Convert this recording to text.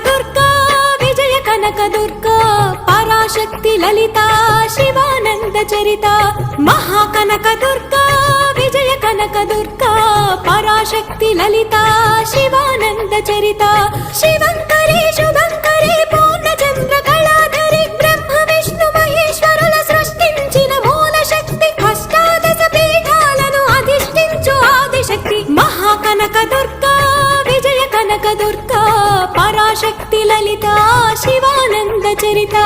దుర్గా విజయ కనక దుర్గా పరాశక్తి లలిత శివానంద చరిత మహాకనక దుర్గా విజయ కనక దుర్గా పరాశక్తి లలిత శివానంద చరిత శివంకరి శుభంకరి పూర్ణచంద్ర కళాధరి బ్రహ్మ విష్ణు మహేశ్వరుల సృష్టించిన మూల శక్తి అష్టాదశ పీఠాలను అధిష్ఠించు ఆదిశక్తి మహాకనక దుర్గా విజయ కనక దుర్గా పరాశక్తి లలిత శివానంద చరిత